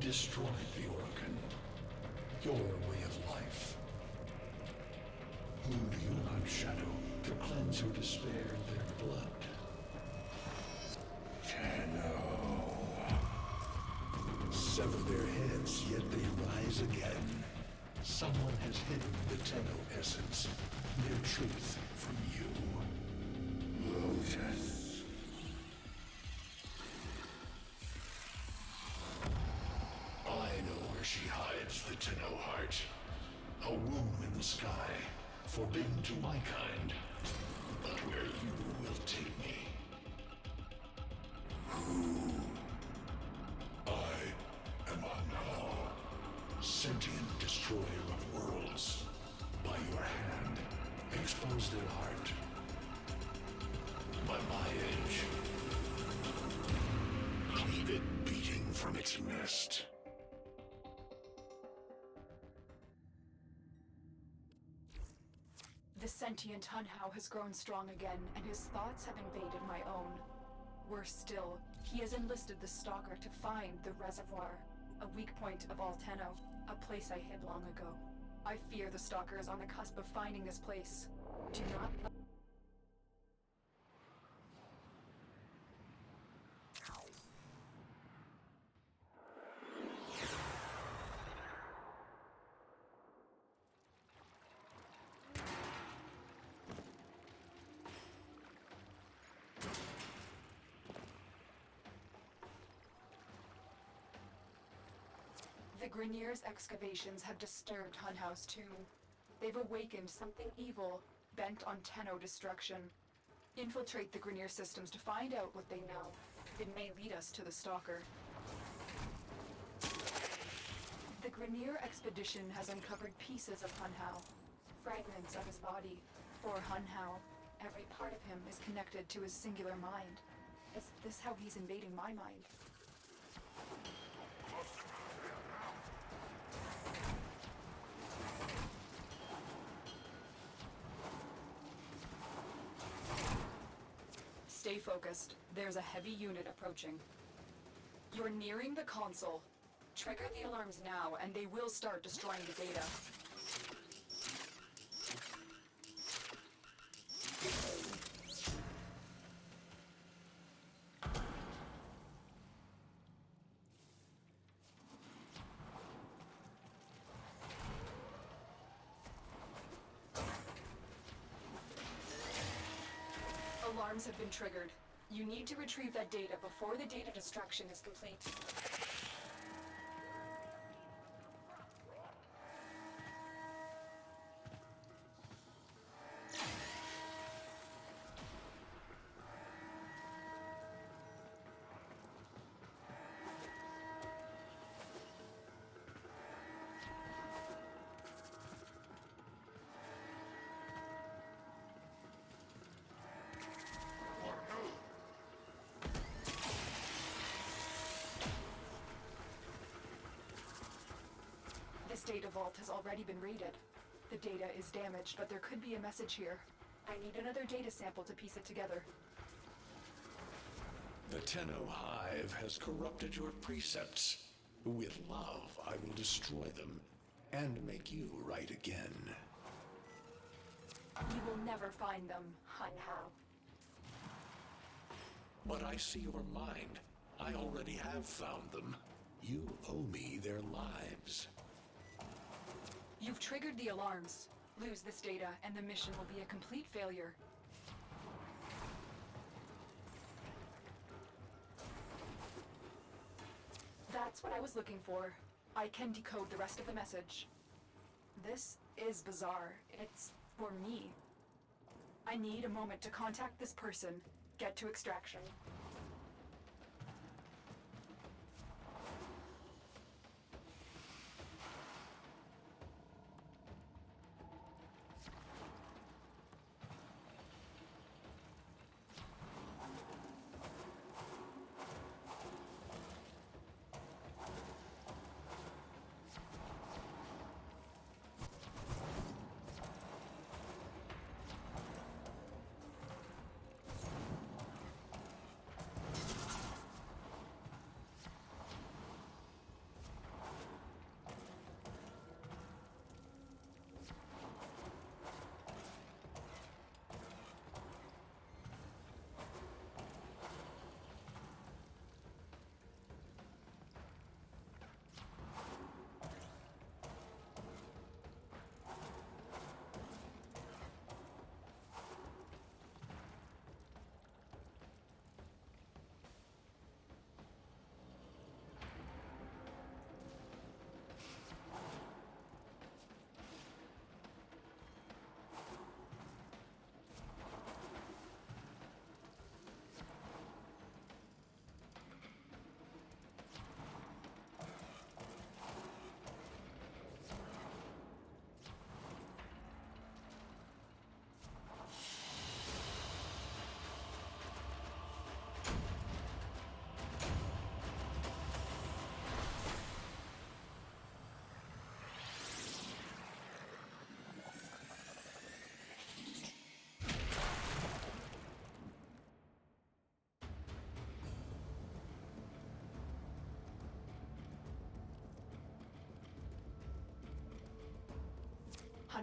destroyed the organ, your way of life. Who do you hunt, Shadow, to cleanse your despair in their blood? Tenno. Sever their heads, yet they rise again. Someone has hidden the Tenno essence, their truth, from you. Lotus. I know where she hides the Tenno heart. A womb in the sky, forbidden to my kind, but where you will take me. Who? I am Anhao, sentient destroyer of worlds. By your hand, expose their heart. By my edge, leave it beating from its nest. The sentient Hunhao has grown strong again, and his thoughts have invaded my own. Worse still, he has enlisted the Stalker to find the reservoir, a weak point of all Tenno, a place I hid long ago. I fear the Stalker is on the cusp of finding this place. Do not... The Grineer's excavations have disturbed Hunhao's tomb. They've awakened something evil, bent on Tenno destruction. Infiltrate the Grineer systems to find out what they know. It may lead us to the Stalker. The Grineer expedition has uncovered pieces of Hunhao, fragments of his body. For Hunhao, every part of him is connected to his singular mind. Is this how he's invading my mind? Stay focused. There's a heavy unit approaching. You're nearing the console. Trigger the alarms now, and they will start destroying the data. Alarms have been triggered. You need to retrieve that data before the data destruction is complete. This data vault has already been raided. The data is damaged, but there could be a message here. I need another data sample to piece it together. The Tenno Hive has corrupted your precepts. With love, I will destroy them and make you right again. You will never find them, Hunhao. But I see your mind. I already have found them. You owe me their lives. You've triggered the alarms. Lose this data, and the mission will be a complete failure. That's what I was looking for. I can decode the rest of the message. This is bizarre. It's for me. I need a moment to contact this person, get to extraction.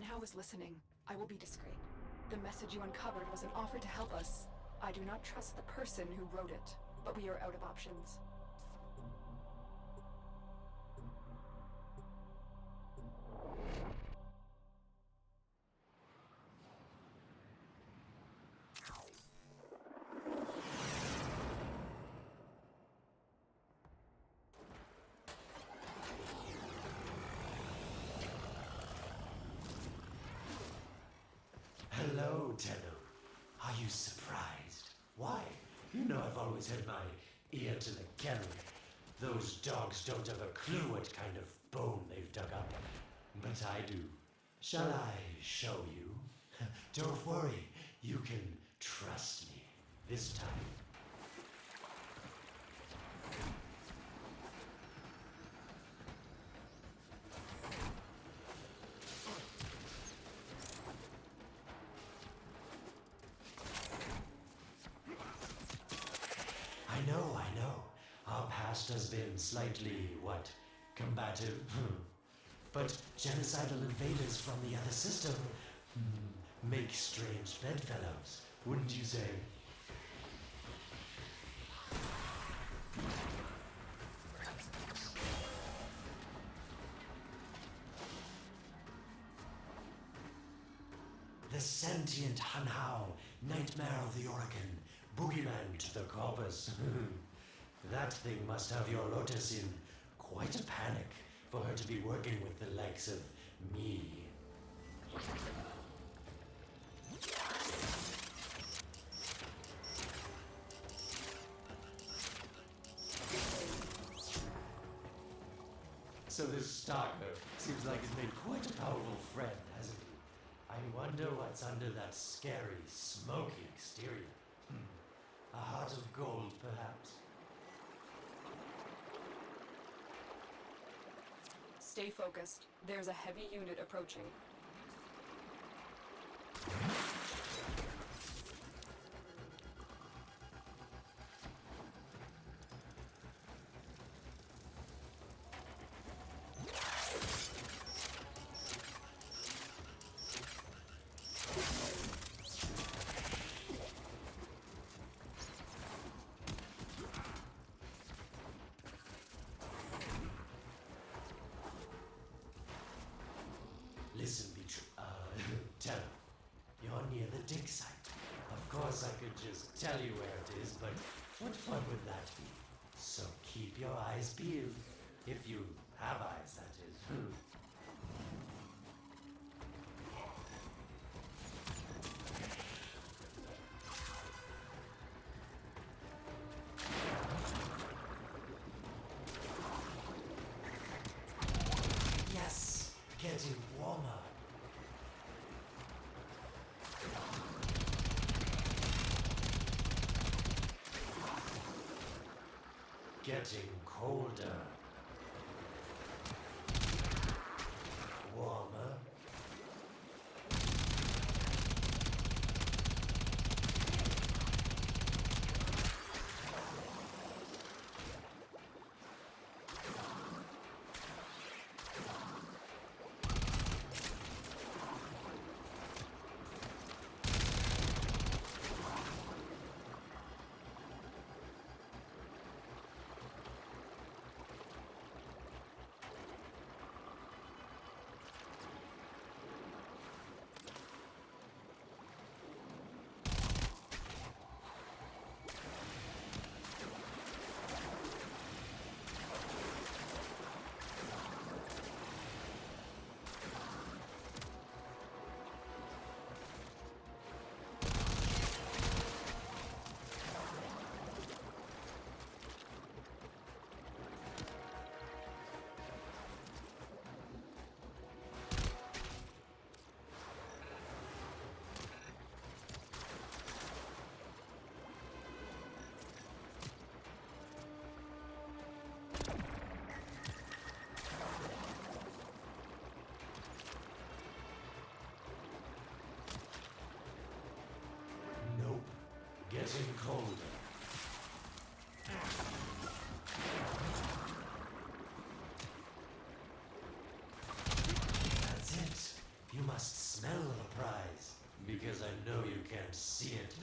Hao is listening. I will be discreet. The message you uncovered was an offer to help us. I do not trust the person who wrote it, but we are out of options. Hello, Tenno. Are you surprised? Why? You know I've always had my ear to the gallery. Those dogs don't have a clue what kind of bone they've dug up. But I do. Shall I show you? Don't worry, you can trust me this time. I know. Our past has been slightly, combative? But genocidal invaders from the other system make strange bedfellows, wouldn't you say? The sentient Hanhao, nightmare of the Oregon, boogeyman to the corpus. That thing must have your Lotus in quite a panic for her to be working with the likes of me. So this Stalker seems like he's made quite a powerful friend, hasn't he? I wonder what's under that scary, smoky exterior. A heart of gold, perhaps? Stay focused. There's a heavy unit approaching. Listen, tell him. You're near the dig site. Of course I could just tell you where it is, but what fun would that be? So keep your eyes peeled. If you have eyes, that is. Yes, getting warmer. Getting colder. Warmer. Nope. Getting colder. That's it. You must can't see it.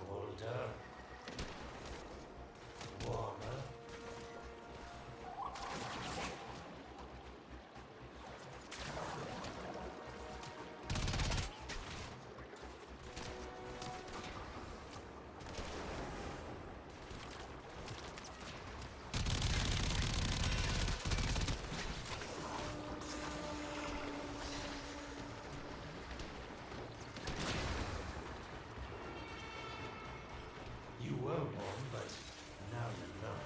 Colder. Warmer. You were warm, but now you're not.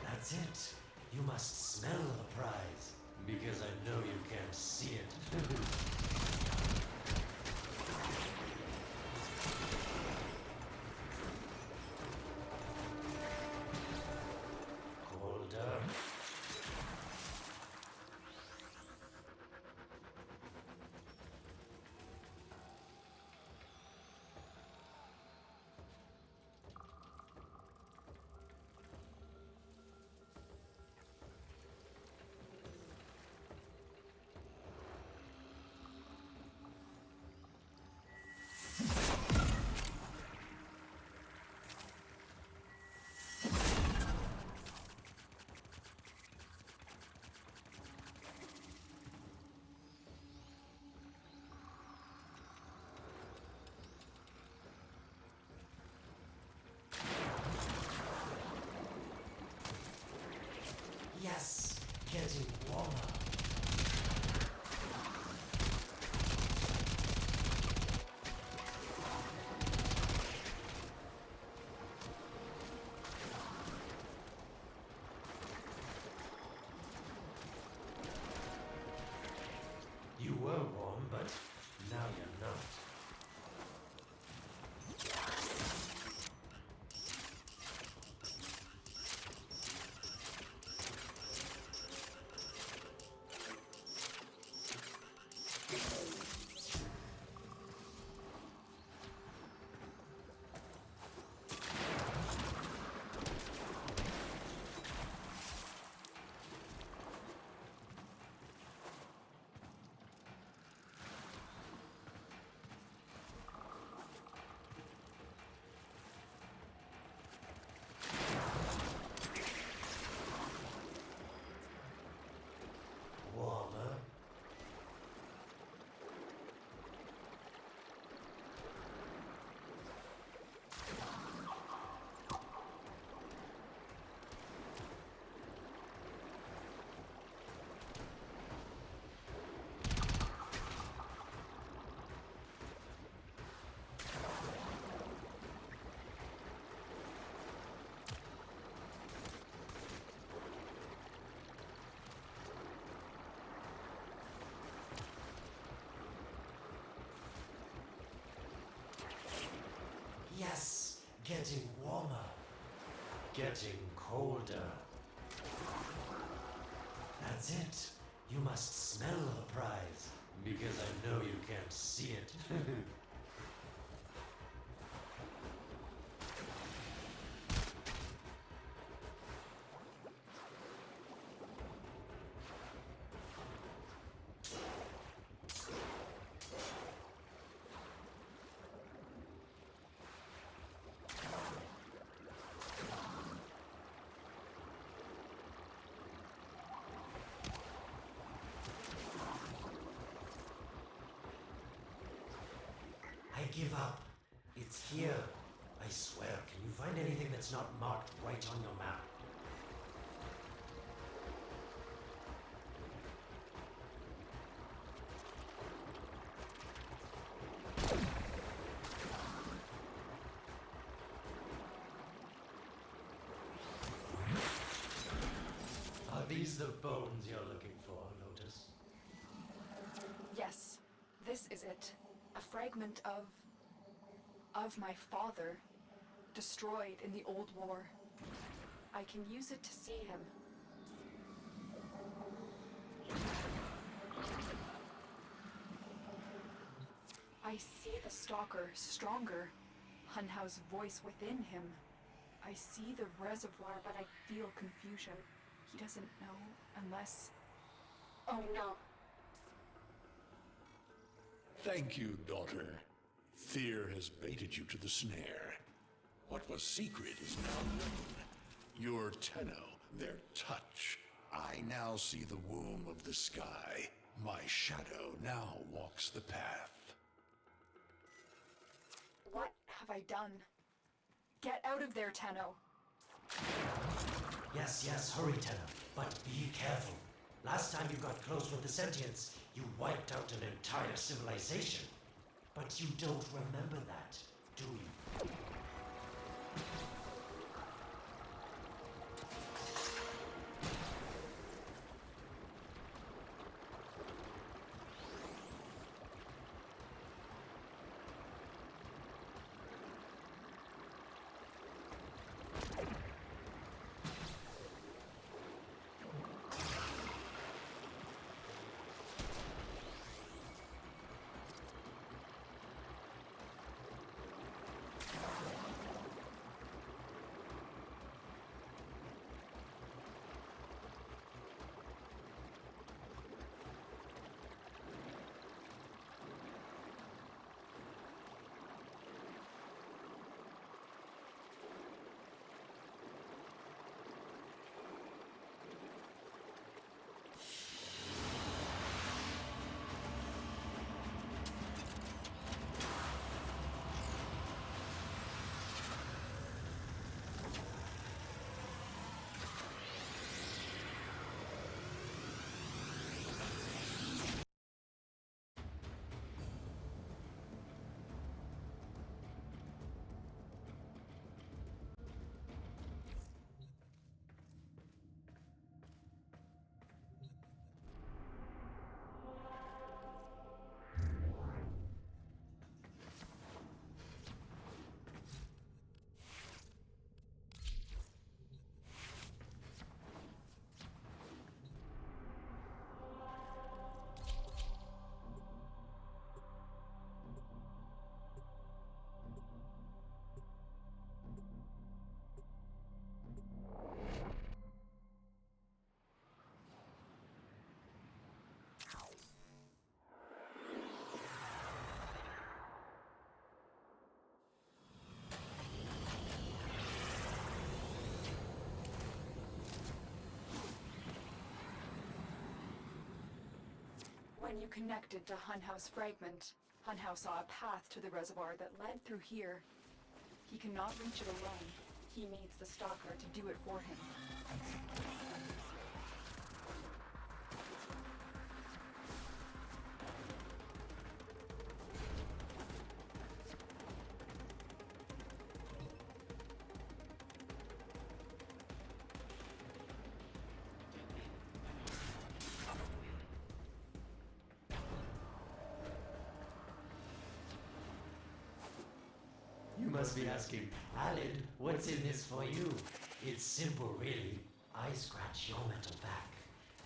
That's it. You must smell the prize, because I know you can't see it. Colder. Yes, getting warmer. You were warm, but now you're not. getting warmer, getting colder. That's it. You must smell the prize, because I know you can't see it. I give up. It's here. I swear, can you find anything that's not marked right on your map? Are these the bones you're looking for, Lotus? Yes, this is it. A fragment of my father, destroyed in the old war. I can use it to see him. I see the stalker stronger. Hunhow's voice within him. I see the reservoir, but I feel confusion. He doesn't know unless... Oh no. Thank you, daughter. Fear has baited you to the snare. What was secret is now known. Your Tenno, their touch. I now see the womb of the sky. My shadow now walks the path. What have I done? Get out of there, Tenno. Yes, hurry, Tenno. But be careful. Last time you got close with the sentients, you wiped out an entire civilization. But you don't remember that, do you? When you connected to Hunhow's fragment, Hunhow saw a path to the reservoir that led through here. He cannot reach it alone. He needs the stalker to do it for him. You must be asking, Alid, what's in this for you? It's simple, really. I scratch your metal back,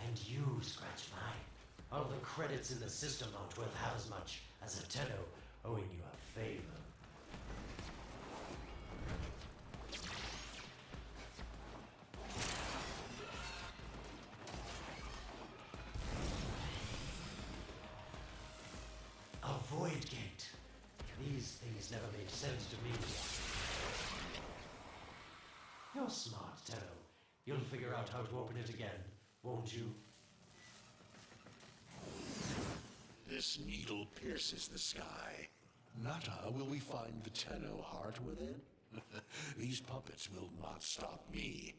and you scratch mine. All the credits in the system aren't worth half as much as a Tenno owing you a favor. A void gate. These things never made sense to me. You're smart, Tenno. You'll figure out how to open it again, won't you? This needle pierces the sky. Nata, will we find the Tenno heart within? These puppets will not stop me.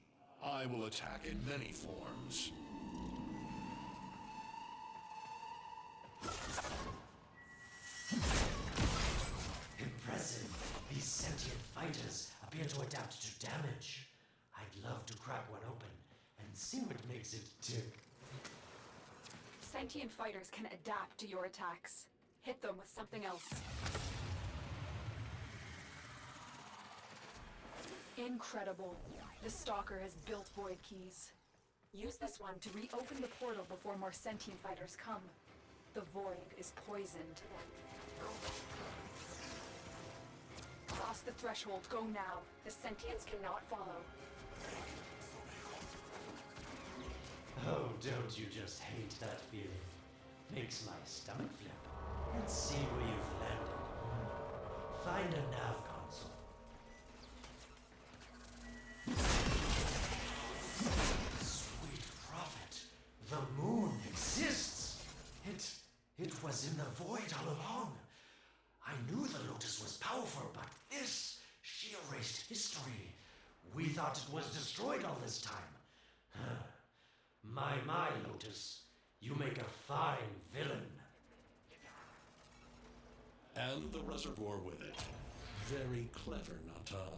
I will attack in many forms. Impressive. These sentient fighters appear to adapt to damage. I'd love to crack one open and see what makes it tick. Sentient fighters can adapt to your attacks. Hit them with something else. Incredible. The Stalker has built void keys. Use this one to reopen the portal before more sentient fighters come. The void is poisoned. Cross the threshold. Go now. The sentients cannot follow. Oh, don't you just hate that feeling? Makes my stomach flip. Let's see where you've landed. Find a nav console. Sweet prophet, the moon exists. It was in the void all along. I knew the Lotus was powerful, but she erased history. We thought it was destroyed all this time. My, Lotus, you make a fine villain. And the reservoir with it. Very clever, Nata.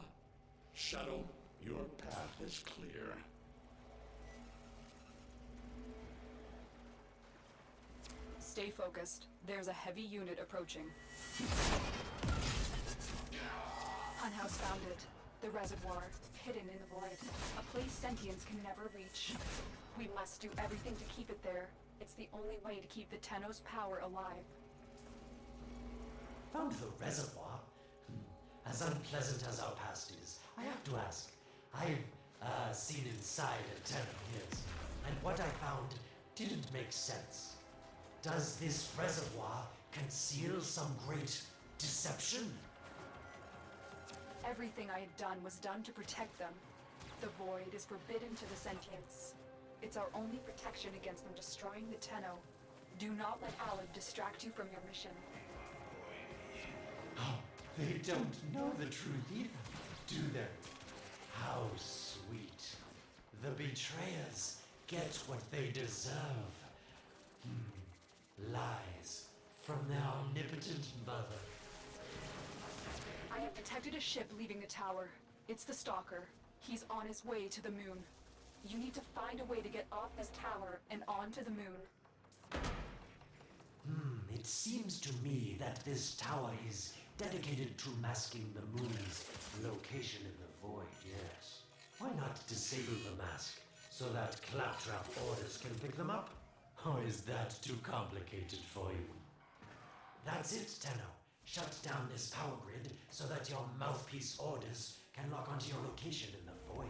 Shadow, your path is clear. Stay focused. There's a heavy unit approaching. Unhouse found it. The reservoir, hidden in the void. A place sentients can never reach. We must do everything to keep it there. It's the only way to keep the Tenno's power alive. Found the reservoir? As unpleasant as our past is, I have to ask. I've seen inside a Tenno, yes. And what I found didn't make sense. Does this reservoir conceal some great deception? Everything I had done was done to protect them. The void is forbidden to the sentients. It's our only protection against them destroying the Tenno. Do not let Alid distract you from your mission. Oh, they don't know the truth either, do they? How sweet. The betrayers get what they deserve. Lies from their omnipotent mother. I have detected a ship leaving the tower. It's the Stalker. He's on his way to the moon. You need to find a way to get off this tower and onto the moon. It seems to me that this tower is dedicated to masking the moon's location in the void, yes. Why not disable the mask so that claptrap orders can pick them up? Or is that too complicated for you? That's it, Tenno. Shut down this power grid so that your mouthpiece orders can lock onto your location in the void.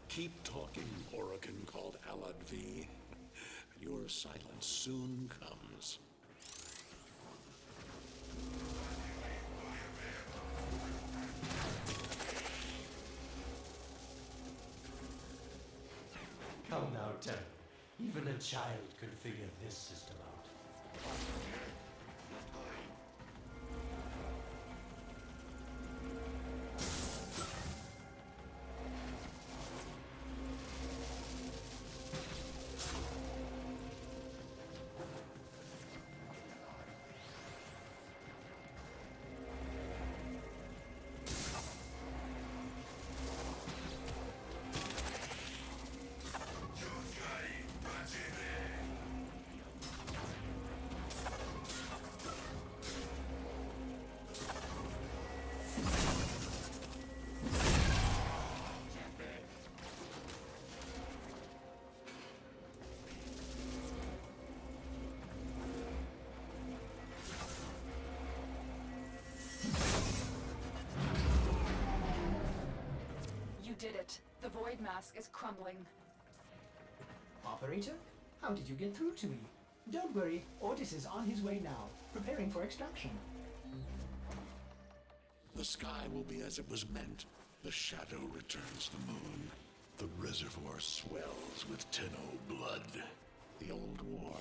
Keep talking, Orokin called Alad V. Your silence soon comes. Come now, Tenno. Even a child could figure this system out. You did it. The Void Mask is crumbling. Operator? How did you get through to me? Don't worry, Otis is on his way now, preparing for extraction. The sky will be as it was meant. The shadow returns the moon. The reservoir swells with Tenno blood. The old war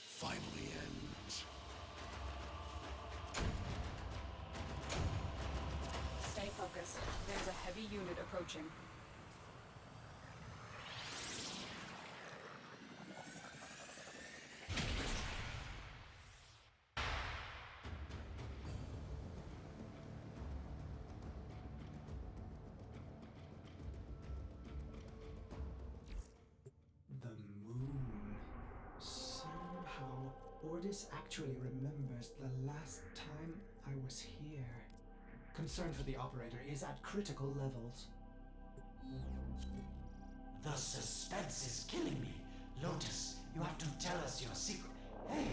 finally ends. Stay focused. There's a heavy unit approaching. The moon. Somehow, Otis actually remembers the last time I was here. Concern for the operator is at critical levels. The suspense is killing me. Lotus, you have to tell us your secret. Hey!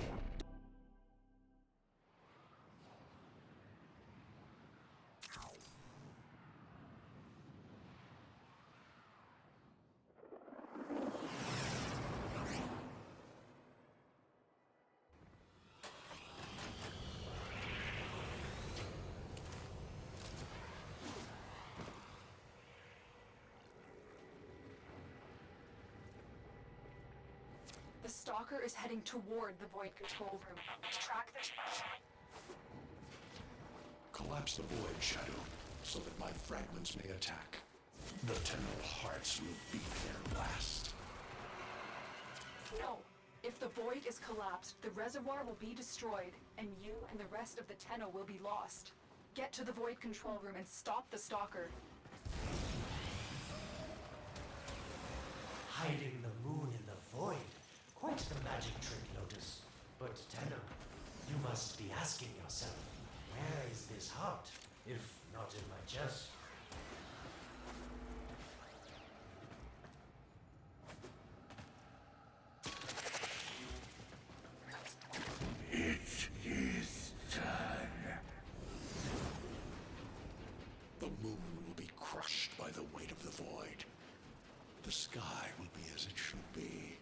The Stalker is heading toward the Void Control Room. Track the... Collapse the void, Shadow, so that my fragments may attack. The Tenno hearts will beat their last. No. If the Void is collapsed, the reservoir will be destroyed, and you and the rest of the Tenno will be lost. Get to the Void Control Room and stop the Stalker. Hiding the moon in the void. Quite the magic trick, Lotus. But Tenno, you must be asking yourself, where is this heart, if not in my chest? It is done. The moon will be crushed by the weight of the void. The sky will be as it should be.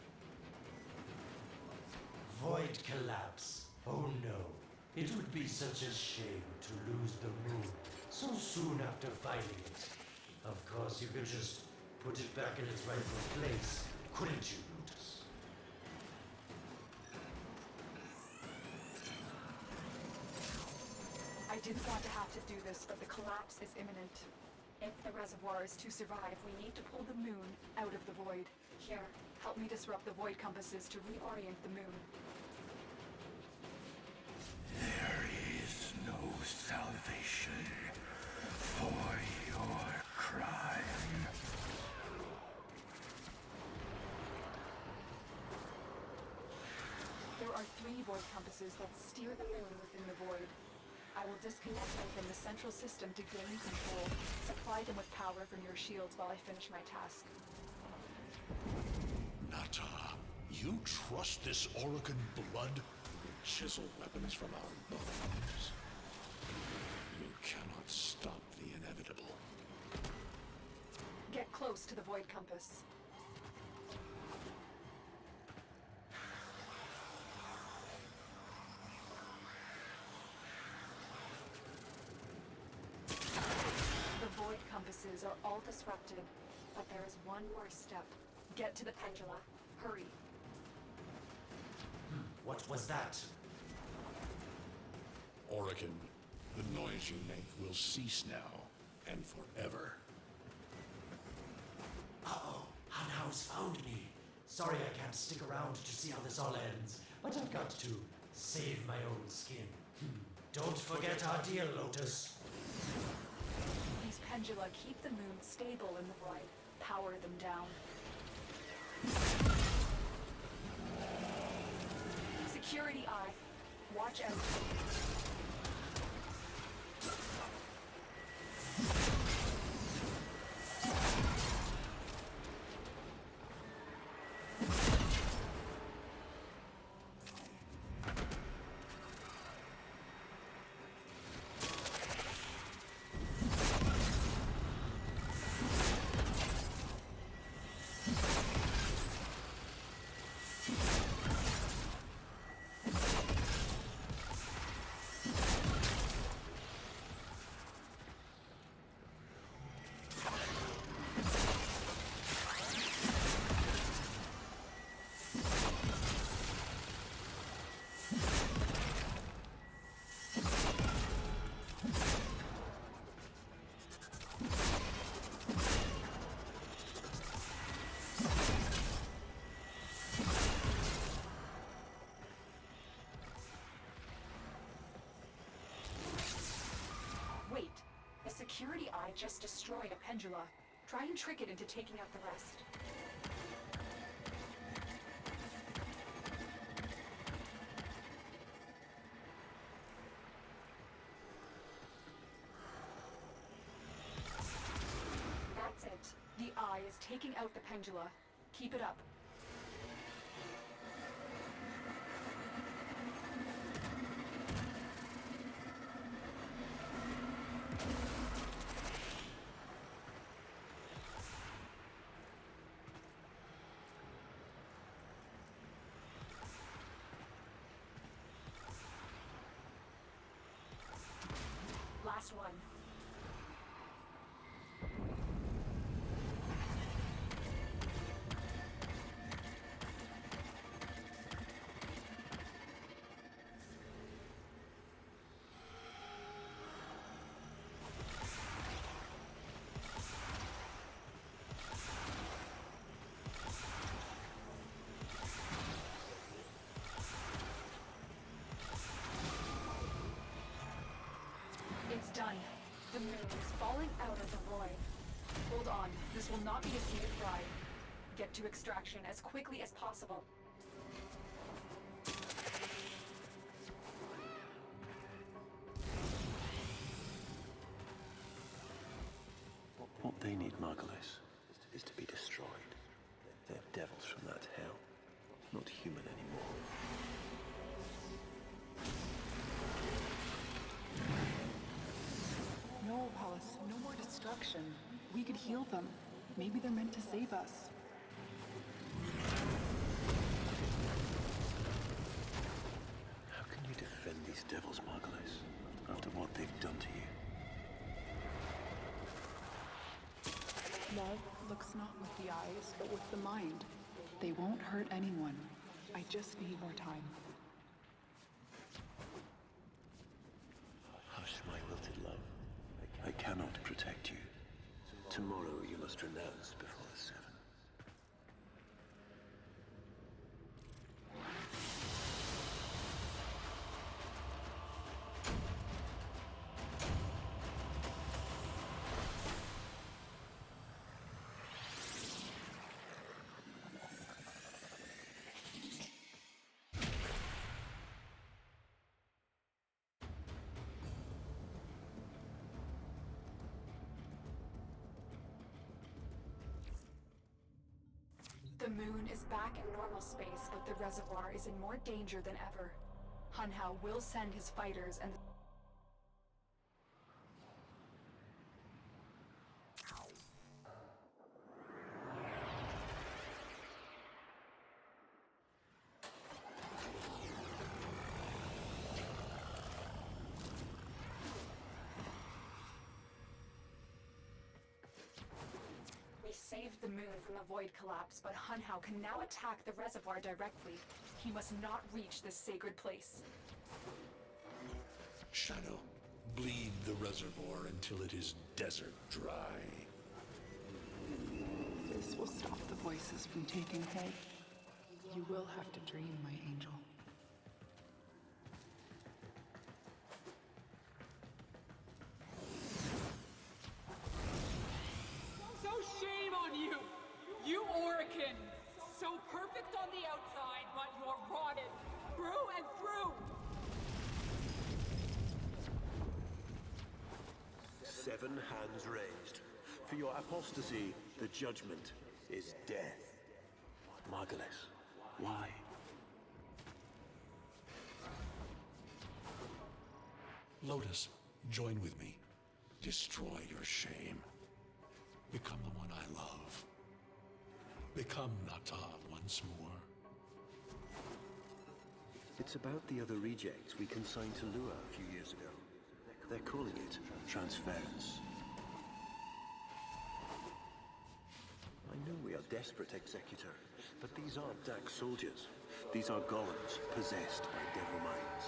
Void collapse. Oh no. It would be such a shame to lose the moon so soon after finding it. Of course, you could just put it back in its rightful place, couldn't you, Lotus? I didn't want to have to do this, but the collapse is imminent. If the reservoir is to survive, we need to pull the moon out of the void. Here, help me disrupt the void compasses to reorient the moon. There is no salvation for your crime. There are 3 void compasses that steer the moon within the void. I will disconnect them from the central system to gain control. Supply them with power from your shields while I finish my task. Nata, you trust this Orokin blood? Chisel weapons from our bones. You cannot stop the inevitable. Get close to the void compass. The void compasses are all disrupted, but there is one more step. Get to the pendula. Hurry. What was that? Orokin, the noise you make will cease now and forever. Uh-oh, Hanau's found me. Sorry I can't stick around to see how this all ends, but I've got to save my own skin. Don't forget our deal, Lotus. These pendula keep the moon stable in the void. Power them down. Security eye. Watch out. security eye just destroyed a pendula. Try and trick it into taking out the rest. That's it. The eye is taking out the pendula. Keep it up. Last one. It's done. The moon is falling out of the void. Hold on, this will not be a smooth ride. Get to extraction as quickly as possible. What they need, Margulis, is to be destroyed. They're devils from that hell, not human anymore. No, Apollos, no more destruction. We could heal them. Maybe they're meant to save us. How can you defend these devils, Margulis, after what they've done to you? Love looks not with the eyes, but with the mind. They won't hurt anyone. I just need more time. Hush, my wilted love. I cannot protect you. Tomorrow you must renounce before the seven. The moon is back in normal space, but the reservoir is in more danger than ever. Hunhao will send his fighters and we saved the moon from the void collapse, but Hunhao can now attack the reservoir directly. He must not reach this sacred place. Shadow, bleed the reservoir until it is desert dry. This will stop the voices from taking hold. You will have to dream, my angel. So shame on you! You Orican! So perfect on the outside, but you're rotted through and through! 7 hands raised. For your apostasy, the judgment is death. Margulis, why? Lotus, join with me. Destroy your shame. Become the one I love. Become Nata once more. It's about the other rejects we consigned to Lua a few years ago. They're calling it transference. I know we are desperate, Executor, but these aren't Dak soldiers. These are golems possessed by devil minds.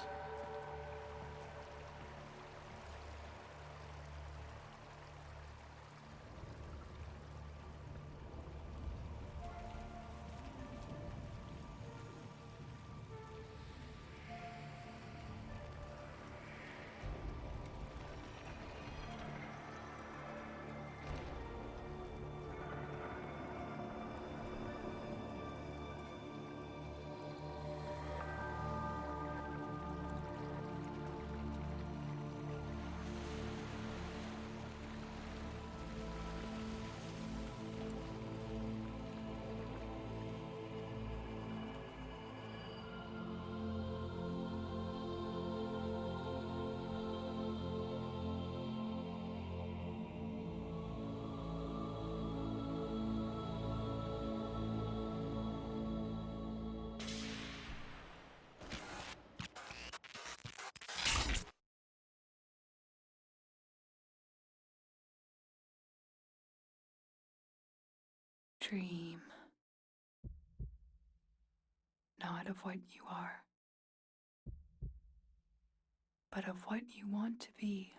dream. Not of what you are, but of what you want to be.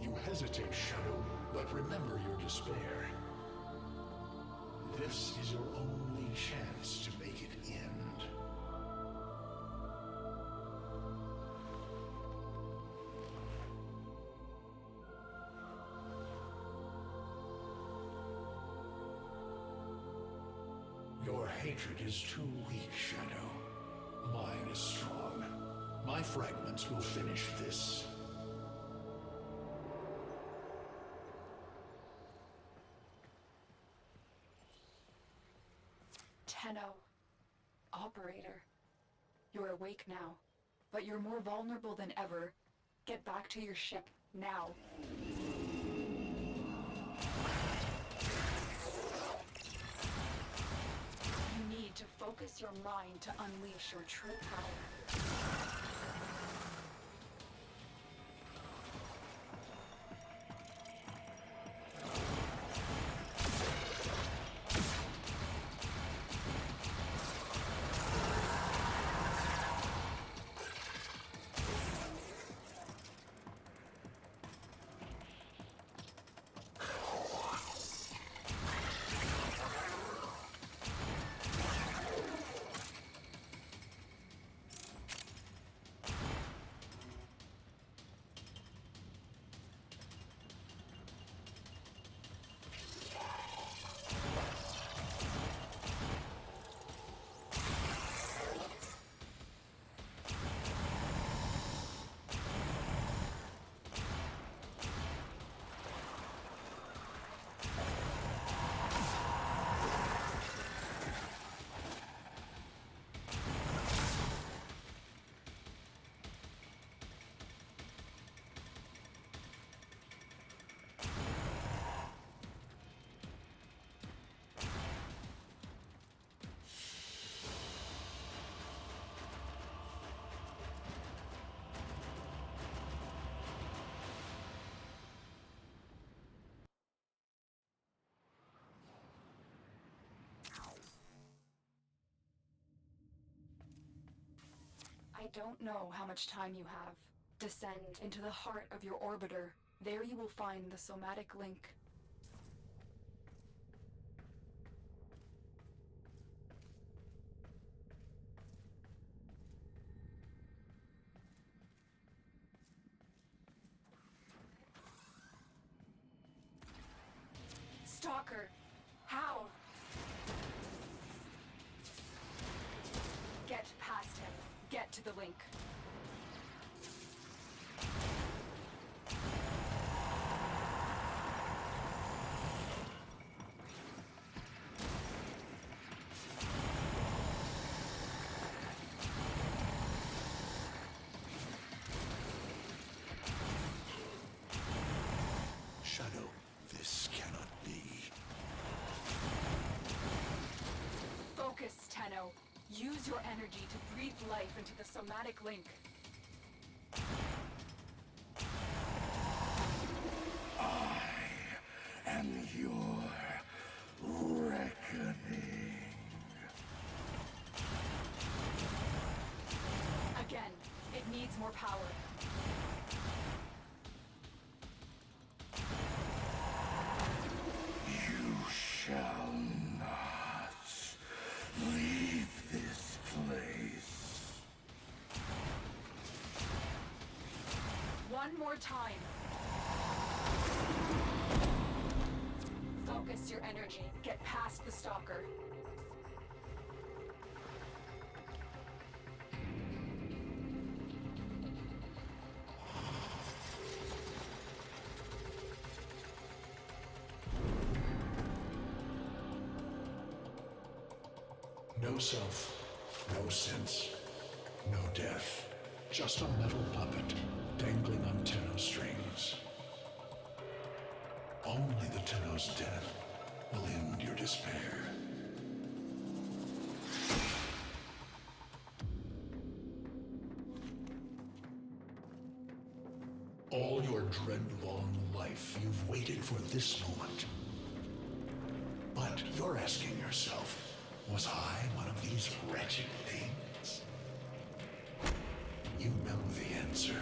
You hesitate, Shadow, but remember your despair. This is your only chance to make it end. Your hatred is too weak, Shadow. Mine is strong. My fragments will finish this. Tenno. Operator. You're awake now, but you're more vulnerable than ever. Get back to your ship, now. You need to focus your mind to unleash your true power. I don't know how much time you have. Descend into the heart of your orbiter. There you will find the somatic link. Stalker! How? Get past him. Get to the link. Shadow, this cannot be. Focus, Tenno. Use your energy to breathe life into the somatic link. And your reckoning. Again, it needs more power. You shall more time. Focus your energy. Get past the stalker. No self, no sense, no death. Just a metal puppet dangling on Tenno strings. Only the Tenno's death will end your despair. All your dread-long life, you've waited for this moment. But you're asking yourself, was I one of these wretched things? You know the answer.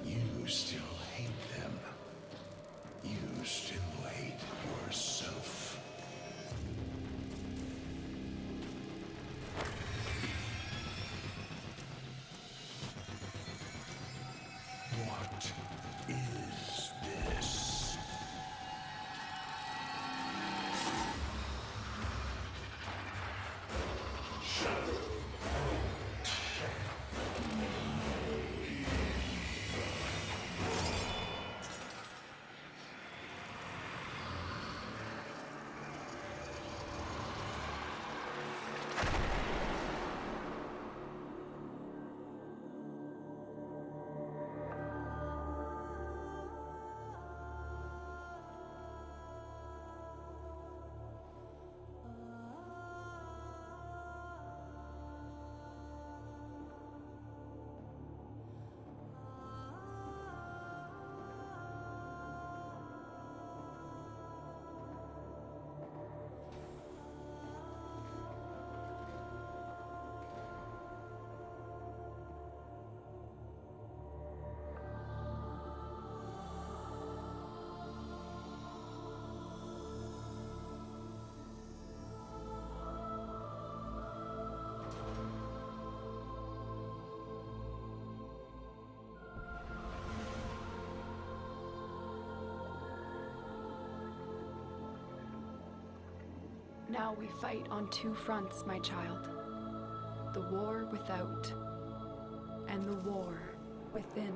You still hate them. You still hate yourself. What is this? Now we fight on two fronts, my child. The war without, and the war within.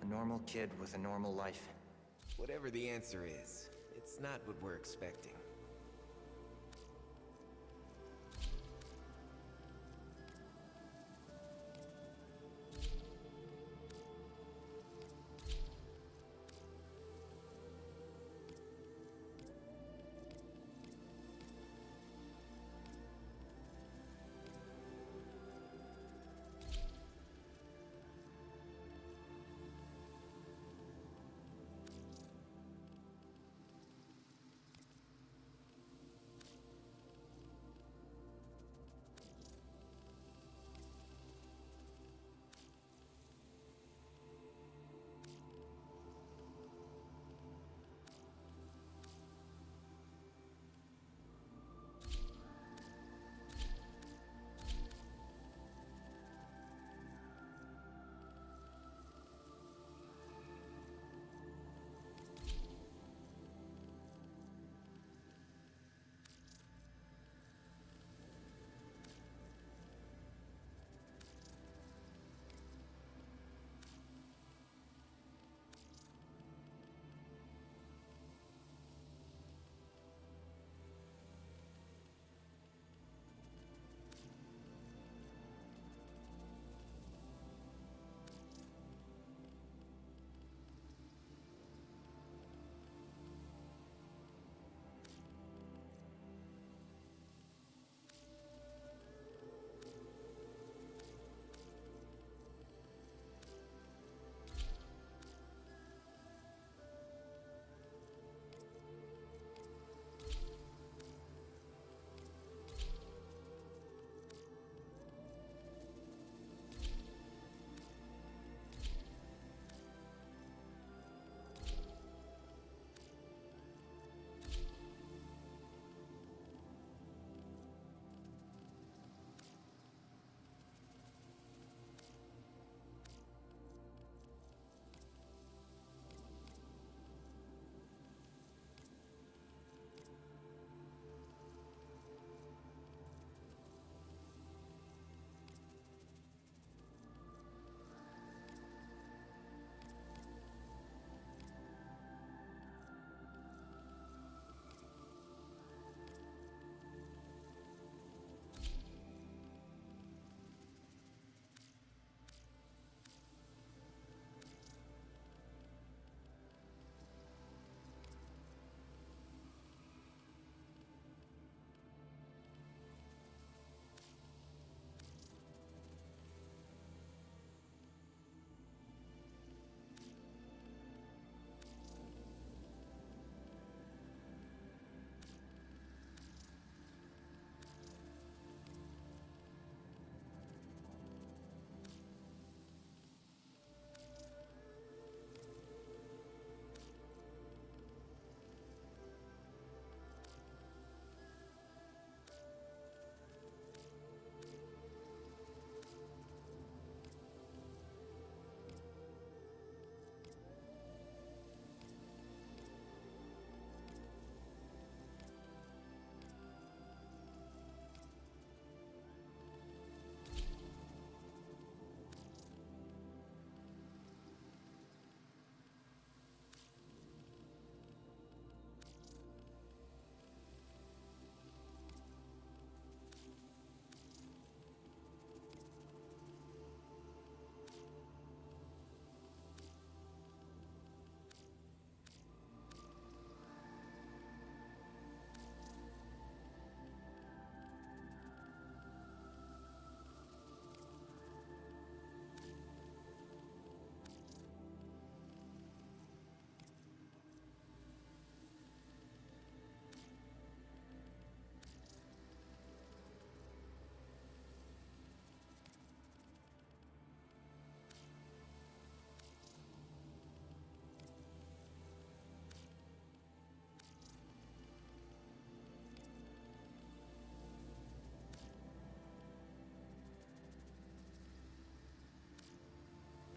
A normal kid with a normal life. Whatever the answer is, it's not what we're expecting.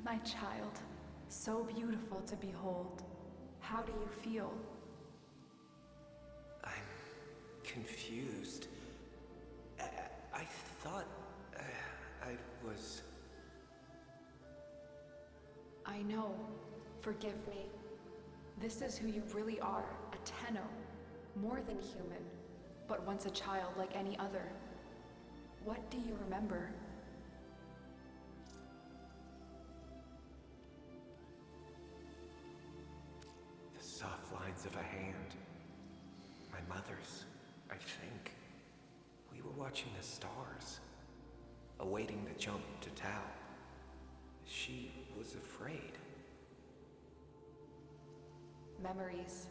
My child, so beautiful to behold. How do you feel? I'm confused. I thought I was... I know. Forgive me. This is who you really are, a Tenno. More than human, but once a child like any other. What do you remember? The soft lines of a hand. My mother's, I think. We were watching the stars, awaiting the jump to Tau. She was afraid. Memories.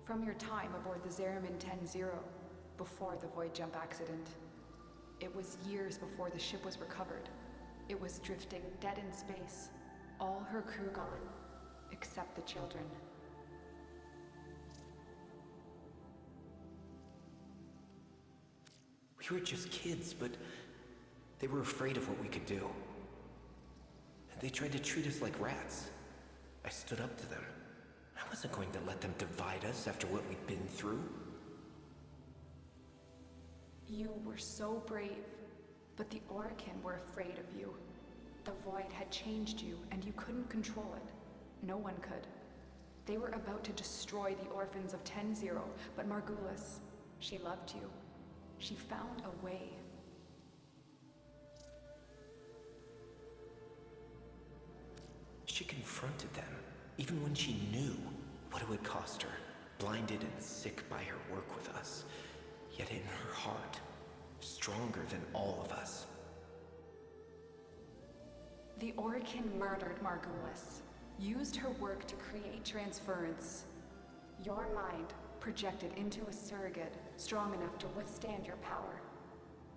From your time aboard the Zeramin 10-0, before the void jump accident. It was years before the ship was recovered. It was drifting dead in space. All her crew gone, except the children. We were just kids, but they were afraid of what we could do. They tried to treat us like rats. I stood up to them. I wasn't going to let them divide us after what we'd been through. You were so brave, but the Orokin were afraid of you. The void had changed you, and you couldn't control it. No one could. They were about to destroy the orphans of 10-0, but Margulis, she loved you. She found a way. She confronted them, even when she knew what it would cost her, blinded and sick by her work with us. Yet in her heart, stronger than all of us. The Orokin murdered Margulis, used her work to create transference. Your mind projected into a surrogate strong enough to withstand your power.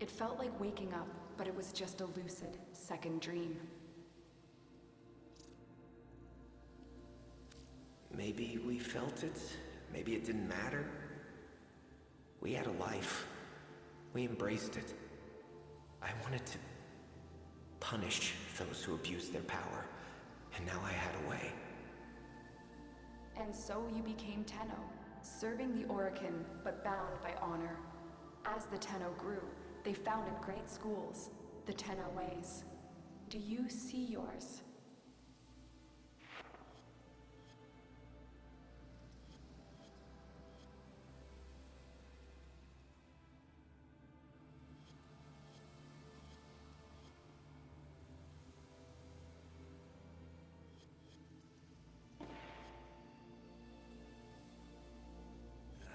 It felt like waking up, but it was just a lucid second dream. Maybe we felt it, maybe it didn't matter. We had a life. We embraced it. I wanted to punish those who abused their power, and now I had a way. And so you became Tenno, serving the Orokin, but bound by honor. As the Tenno grew, they founded great schools, the Tenno ways. Do you see yours?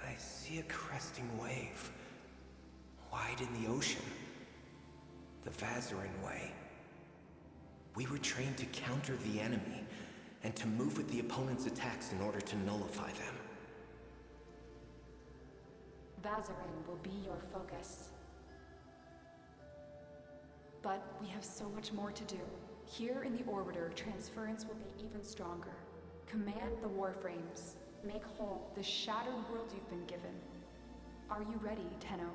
I see a cresting wave, wide in the ocean. The Vazarin way. We were trained to counter the enemy, and to move with the opponent's attacks in order to nullify them. Vazarin will be your focus. But we have so much more to do. Here in the Orbiter, transference will be even stronger. Command the Warframes. Make whole the shattered world you've been given. Are you ready, Tenno?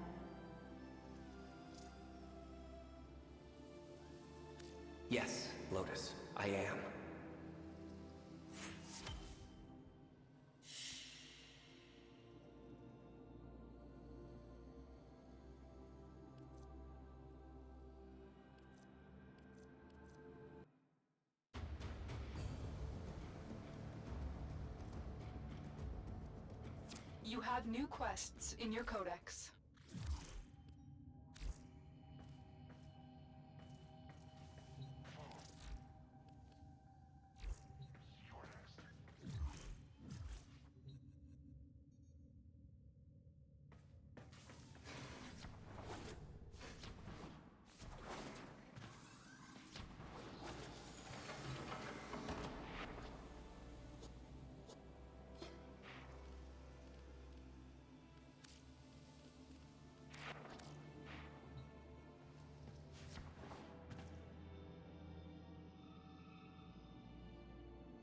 Yes, Lotus, I am. You have new quests in your codex.